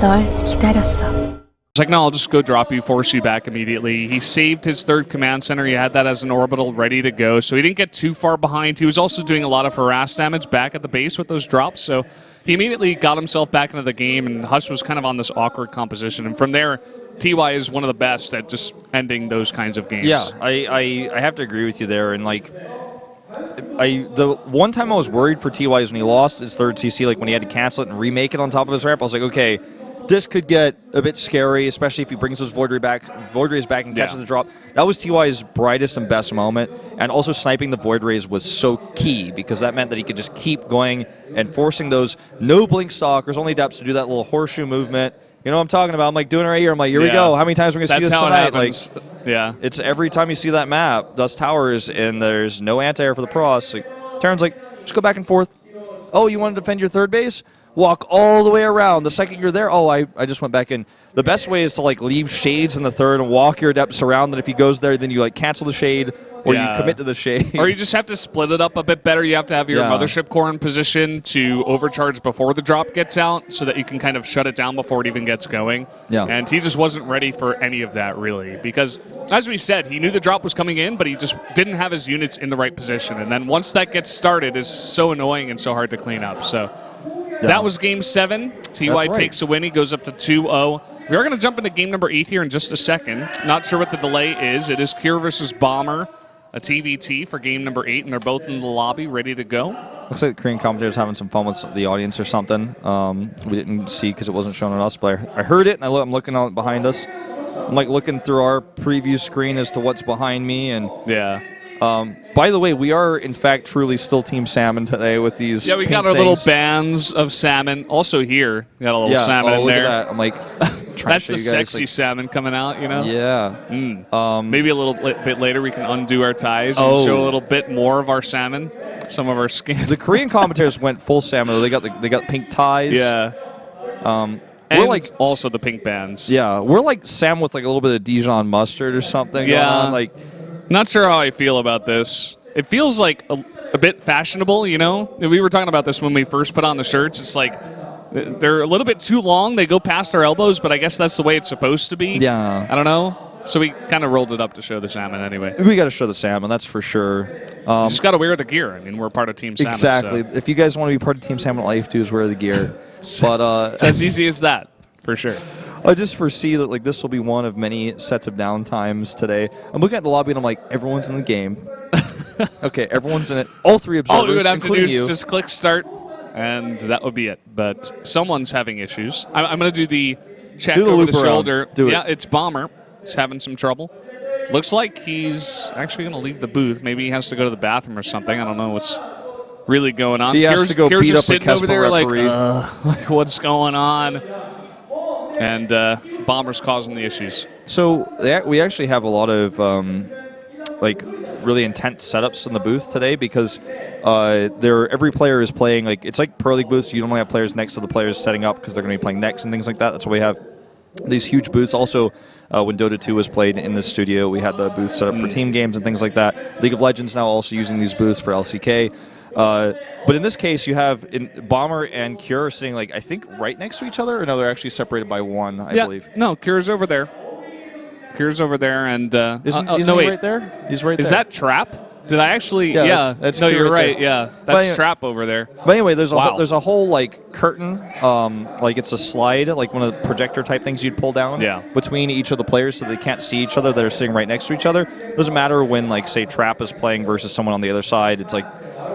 널 기다렸어. It's like, no, I'll just go drop you, force you back immediately. He saved his third command center. He had that as an orbital ready to go, so he didn't get too far behind. He was also doing a lot of harass damage back at the base with those drops, so he immediately got himself back into the game, and Hush was kind of on this awkward composition. And from there, TY is one of the best at just ending those kinds of games. Yeah, I have to agree with you there. And, like, the one time I was worried for TY is when he lost his third CC, like when he had to cancel it and remake it on top of his ramp. I was like, okay, this could get a bit scary, especially if he brings those Void Rays back and catches the drop. That was TY's brightest and best moment, and also sniping the Void Rays was so key because that meant that he could just keep going and forcing those no blink stalkers, only depths to do that little horseshoe movement. You know what I'm talking about? I'm like doing it right here. I'm like, here we go. How many times are we going to see this tonight? Like, yeah. It's every time you see that map, Dust Towers, and there's no anti-air for the Pross. Like, Terran's like, just go back and forth. Oh, you want to defend your third base? Walk all the way around. The second you're there, oh, I just went back in. The best way is to, like, leave shades in the third and walk your adepts around. And if he goes there, then you, like, cancel the shade or you commit to the shade. Or you just have to split it up a bit better. You have to have your mothership core in position to overcharge before the drop gets out so that you can kind of shut it down before it even gets going. Yeah. And he just wasn't ready for any of that, really, because, as we said, he knew the drop was coming in, but he just didn't have his units in the right position. And then once that gets started, it's so annoying and so hard to clean up. So that was Game 7. TY takes a win. He goes up to 2-0. We are going to jump into game number 8 here in just a second. Not sure what the delay is. It is Cure versus Bomber, a TVT for game number 8, and they're both in the lobby ready to go. Looks like the Korean commentator's having some fun with the audience or something. We didn't see because it wasn't shown on us, but I heard it, and I'm looking out behind us. I'm like looking through our preview screen as to what's behind me, and by the way, we are in fact truly still Team Salmon today with these. Yeah, we got our little bands of salmon. Also here, we got a little salmon in there. Look at that. I'm like, that's the sexy salmon coming out, you know. Yeah. Maybe a little bit later we can undo our ties and show a little bit more of our salmon, some of our skin. The Korean commentators went full salmon. They got pink ties. Yeah. We're like also the pink bands. Yeah, we're like salmon with like a little bit of Dijon mustard or something. Yeah. Going on. Like, not sure how I feel about this. It feels like a bit fashionable, you know? We were talking about this when we first put on the shirts. It's like they're a little bit too long. They go past our elbows, but I guess that's the way it's supposed to be. Yeah. I don't know. So we kind of rolled it up to show the salmon anyway. We got to show the salmon, that's for sure. You just got to wear the gear. I mean, we're part of Team Salmon. Exactly. So. If you guys want to be part of Team Salmon, all you have to do is wear the gear. But it's as easy as that, for sure. I just foresee that like this will be one of many sets of downtimes today. I'm looking at the lobby and I'm like, everyone's in the game. Okay, everyone's in it. All three observers, all we would have to do is you. just click start, and that would be it. But someone's having issues. I'm going to do the check over the shoulder. Yeah, it's Bomber. He's having some trouble. Looks like he's actually going to leave the booth. Maybe he has to go to the bathroom or something. I don't know what's really going on. He has to go beat up a Kespo over there referee. Like, what's going on? And Bomber's causing the issues. So we actually have a lot of like really intense setups in the booth today because every player is playing like it's like Pro League booths. You don't have players next to the players setting up because they're going to be playing next and things like that. That's why we have these huge booths. Also, when Dota 2 was played in the studio, we had the booth set up for team games and things like that. League of Legends now also using these booths for LCK. But in this case, you have Bomber and Cure sitting, like, I think, right next to each other? Or no, they're actually separated by one, I believe. No, Cure's over there. Cure's over there, and... Isn't he right there? He's right there. Is that Trap? Did I actually... Yeah. That's no, you're right. Right. Yeah, that's Trap over there. But anyway, there's a whole, like, curtain, like it's a slide, like one of the projector-type things you'd pull down between each of the players so they can't see each other. They're sitting right next to each other. Doesn't matter when, like, say, Trap is playing versus someone on the other side. It's like...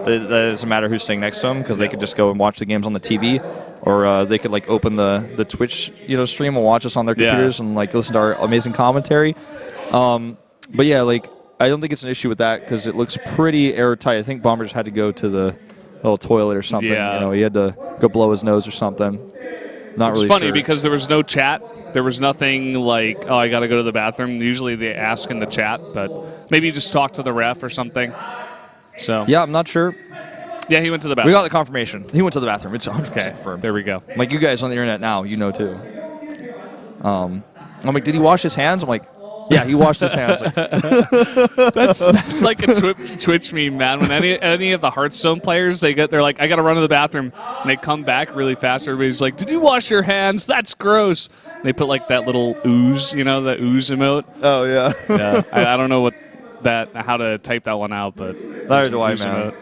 It doesn't matter who's sitting next to them because they could just go and watch the games on the TV, or they could like open the Twitch stream and watch us on their computers and like listen to our amazing commentary. But yeah, like I don't think it's an issue with that because it looks pretty airtight. I think Bomber just had to go to the little toilet or something. Yeah. He had to go blow his nose or something. Not really. It's funny sure. because there was no chat. There was nothing like, oh, I got to go to the bathroom. Usually they ask in the chat, but maybe you just talk to the ref or something. So yeah, I'm not sure. Yeah, he went to the bathroom. We got the confirmation. He went to the bathroom. It's 100% confirmed. There we go. Like you guys on the internet now, you know too. I'm like, did he wash his hands? I'm like, Yeah, he washed his hands. That's like a Twitch meme, man. When any of the Hearthstone players, they're like, I got to run to the bathroom, and they come back really fast. Everybody's like, did you wash your hands? That's gross. And they put like that little ooze, the ooze emote. Oh yeah. Yeah. I don't know how to type that one out, but neither do I, man. Emote.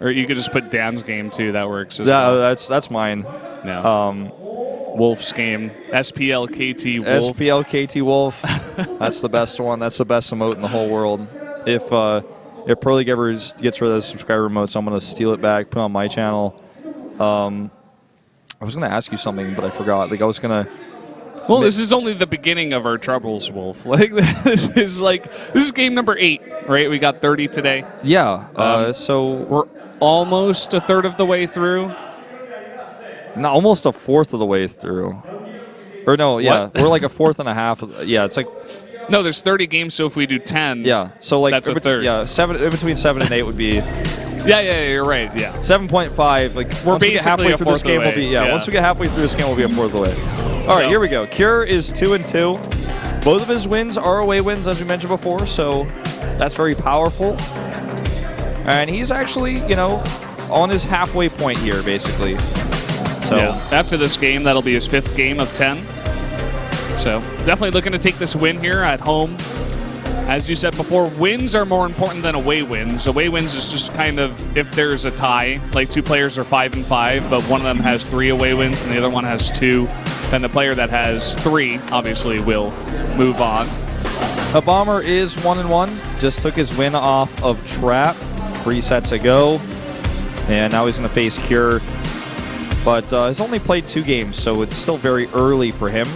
Or you could just put Dan's game too. That works as well. That's mine. Yeah. Wolf's game. SPLKT Wolf. SPLKT Wolf. That's the best one. That's the best emote in the whole world. If Pro League ever gets rid of the subscriber emotes, I'm going to steal it back, put it on my channel. I was going to ask you something, but I forgot. I was going to... Well, this is only the beginning of our troubles, Wolf. This is game number 8, right? We got 30 today. Yeah. So we're almost a third of the way through. No, almost a fourth of the way through. Or no, yeah, we're like a fourth and a half. Yeah, it's like... No, there's 30 games, so if we do 10, so like that's a third. Yeah, between 7 and 8 would be... Yeah, you're right, yeah. 7.5, we're basically halfway through this game. Once we get halfway through this game, we'll be a fourth of the way. All right, here we go. Cure is 2-2. Both of his wins are away wins, as we mentioned before, so that's very powerful. And he's actually, on his halfway point here, basically. So after this game, that'll be his 5th game of 10. So definitely looking to take this win here at home. As you said before, wins are more important than away wins. Away wins is just kind of if there's a tie, like 2 players are 5-5, but one of them has 3 away wins and the other one has 2, then the player that has 3 obviously will move on. The Bomber is 1-1. Just took his win off of Trap 3 sets ago, and now he's going to face Cure. But he's only played 2 games, so it's still very early for him.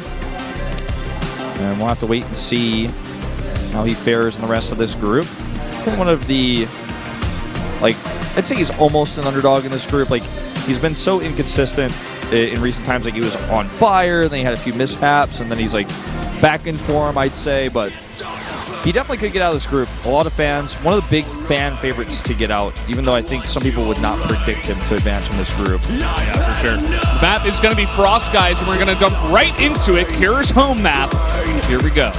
And we'll have to wait and see how he fares in the rest of this group. One of the, I'd say he's almost an underdog in this group. He's been so inconsistent in recent times. He was on fire, then he had a few mishaps, and then he's back in form, I'd say. But he definitely could get out of this group. A lot of fans. One of the big fan favorites to get out, even though I think some people would not predict him to advance from this group. Yeah, for sure. The map is going to be Frost, guys, and we're going to jump right into it. Cure's home map. Here we go.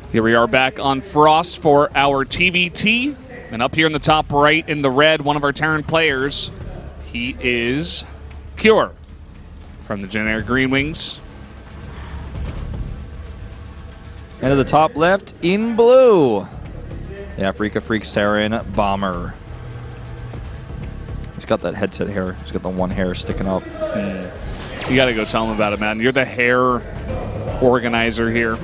Here we are back on Frost for our TVT. And up here in the top right in the red, one of our Terran players, he is Cure from the generic Green Wings. And at the top left in blue, the Afrika Freaks Terran Bomber. He's got that headset hair. He's got the one hair sticking up. You got to go tell him about it, man. You're the hair organizer here.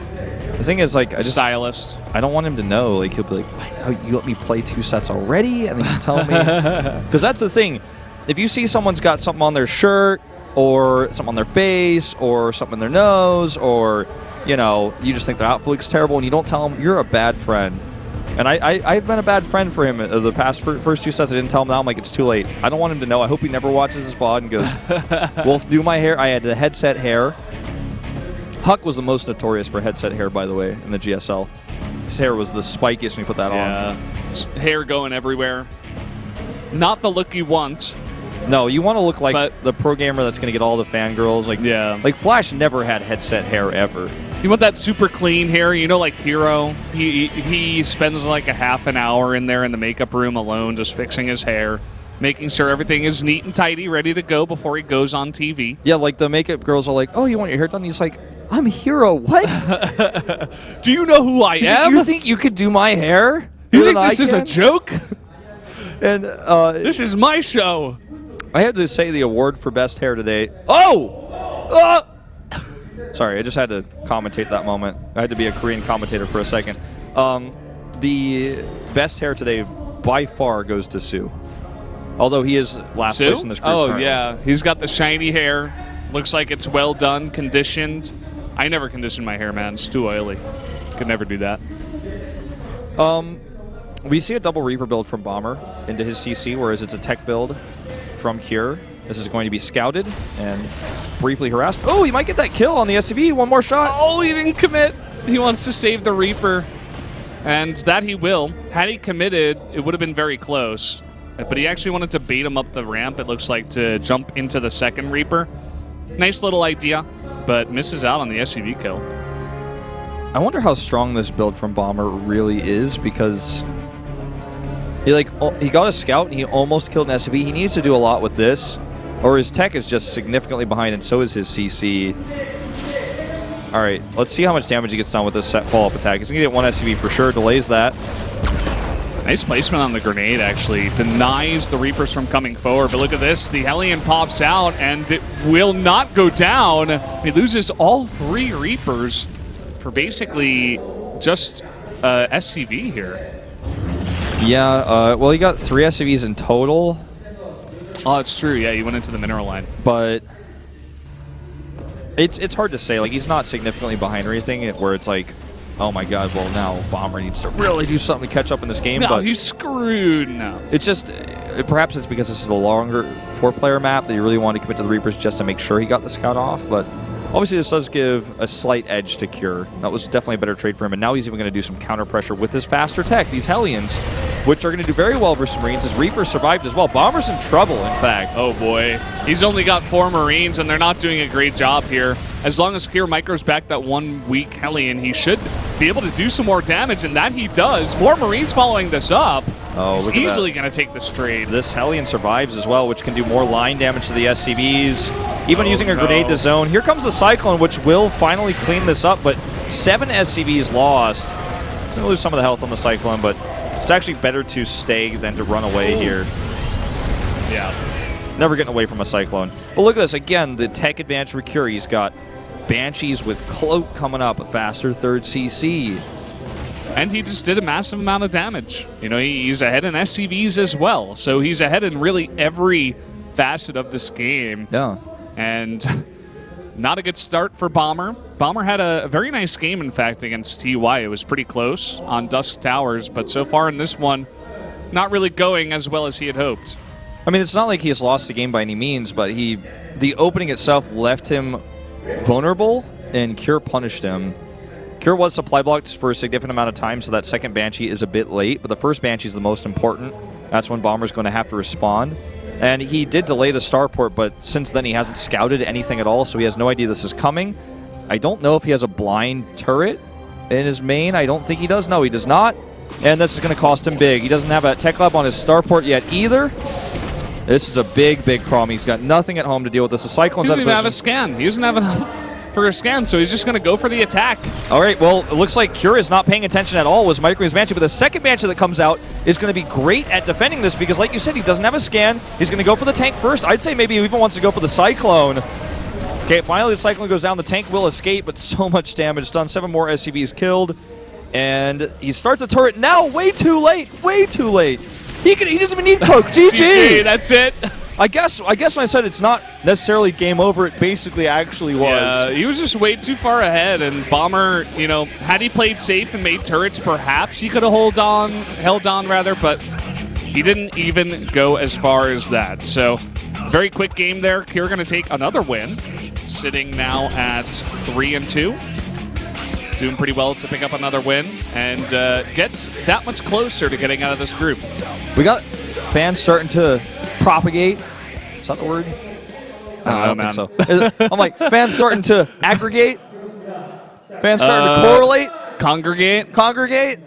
The thing is, stylist. I don't want him to know. He'll be like, you let me play 2 sets already? And then you tell me? Because that's the thing. If you see someone's got something on their shirt, or something on their face, or something in their nose, or, you just think their outfit looks terrible, and you don't tell them, you're a bad friend. And I've been a bad friend for him the past first 2 sets. I didn't tell him. Now I'm like, it's too late. I don't want him to know. I hope he never watches this VOD and goes, Wolf, do my hair. I had the headset hair. Huck was the most notorious for headset hair, by the way, in the GSL. His hair was the spikiest when you put that on. Hair going everywhere. Not the look you want. No, you want to look like the pro gamer that's going to get all the fangirls. Like Flash never had headset hair ever. You want that super clean hair, like Hero. He spends like a half an hour in there in the makeup room alone just fixing his hair, making sure everything is neat and tidy, ready to go before he goes on TV. Yeah, like the makeup girls are like, oh, you want your hair done? He's like, I'm Hero. What? Do you know who I am? You think you could do my hair? You think this is a joke? And this is my show. I had to say the award for best hair today. Oh! Sorry, I just had to commentate that moment. I had to be a Korean commentator for a second. The best hair today by far goes to Sue. Although he is last place in this group. Oh, yeah. He's got the shiny hair. Looks like it's well done, conditioned. I never condition my hair, man. It's too oily. Could never do that. We see a double Reaper build from Bomber into his CC, whereas it's a tech build from Cure. This is going to be scouted and briefly harassed. Oh, he might get that kill on the SCV. One more shot. Oh, he didn't commit. He wants to save the Reaper. And that he will. Had he committed, it would have been very close. But he actually wanted to bait him up the ramp, it looks like, to jump into the second Reaper. Nice little idea, but misses out on the SCV kill. I wonder how strong this build from Bomber really is, because he got a scout and he almost killed an SCV. He needs to do a lot with this, or his tech is just significantly behind, and so is his CC. All right, let's see how much damage he gets done with this set follow-up attack. He's going to get one SCV for sure, delays that. Nice placement on the grenade, actually. Denies the Reapers from coming forward. But look at this. The Hellion pops out, and it will not go down. He loses all 3 Reapers for basically just SCV here. Yeah, well, he got 3 SCVs in total. Oh, it's true. Yeah, he went into the mineral line. But it's hard to say. Like, he's not significantly behind or anything where it's like, oh my god, well now Bomber needs to really do something to catch up in this game. No, but he's screwed now. It's just, perhaps it's because this is a longer 4-player map that you really want to commit to the Reapers just to make sure he got the scout off. But obviously this does give a slight edge to Cure. That was definitely a better trade for him. And now he's even going to do some counter pressure with his faster tech, these Hellions, which are going to do very well versus Marines, as Reapers survived as well. Bomber's in trouble, in fact. Oh boy. He's only got 4 Marines, and they're not doing a great job here. As long as Kier micros back that 1 weak Hellion, he should be able to do some more damage, and that he does. More Marines following this up. Oh, he's easily going to take this trade. This Hellion survives as well, which can do more line damage to the SCVs. Even using a grenade to zone. Here comes the Cyclone, which will finally clean this up, but 7 SCVs lost. He's going to lose some of the health on the Cyclone, but it's actually better to stay than to run away here. Yeah. Never getting away from a Cyclone. But look at this. Again, the tech advantage for Cure. He's got Banshees with Cloak coming up, a faster 3rd CC. And he just did a massive amount of damage. You know, he's ahead in SCVs as well. So he's ahead in really every facet of this game. Yeah. And not a good start for Bomber. Bomber had a very nice game, in fact, against TY. It was pretty close on Dusk Towers, but so far in this one, not really going as well as he had hoped. I mean, it's not like he has lost the game by any means, but the opening itself left him vulnerable, and Cure punished him. Cure was supply blocked for a significant amount of time, so that second Banshee is a bit late, but the first Banshee is the most important. That's when Bomber's going to have to respond. And he did delay the starport, but since then he hasn't scouted anything at all, so he has no idea this is coming. I don't know if he has a blind turret in his main. I don't think he does. No, he does not. And this is going to cost him big. He doesn't have a tech lab on his starport yet either. This is a big, big problem. He's got nothing at home to deal with this. The Cyclone's he doesn't even have a scan. He doesn't have enough for a scan, so he's just going to go for the attack. All right, well, it looks like Cure is not paying attention at all. Was microing his Banshee, but the second Banshee that comes out is going to be great at defending this because, like you said, he doesn't have a scan. He's going to go for the tank first. I'd say maybe he even wants to go for the Cyclone. Okay, finally the Cyclone goes down. The tank will escape, but so much damage done. 7 more SCVs killed, and he starts a turret now. Way too late. Way too late. He doesn't even need Coke. GG. GG, that's it. I guess when I said it's not necessarily game over, it basically actually was. Yeah, he was just way too far ahead, and Bomber, you know, had he played safe and made turrets, perhaps he could have held on, but he didn't even go as far as that. So, very quick game there. Kier going to take another win, sitting now at 3-2. Doing pretty well to pick up another win, and gets that much closer to getting out of this group. We got fans starting to propagate. Is that the word? I don't think so. I'm like, fans starting to aggregate? Fans starting to correlate? Congregate? Congregate?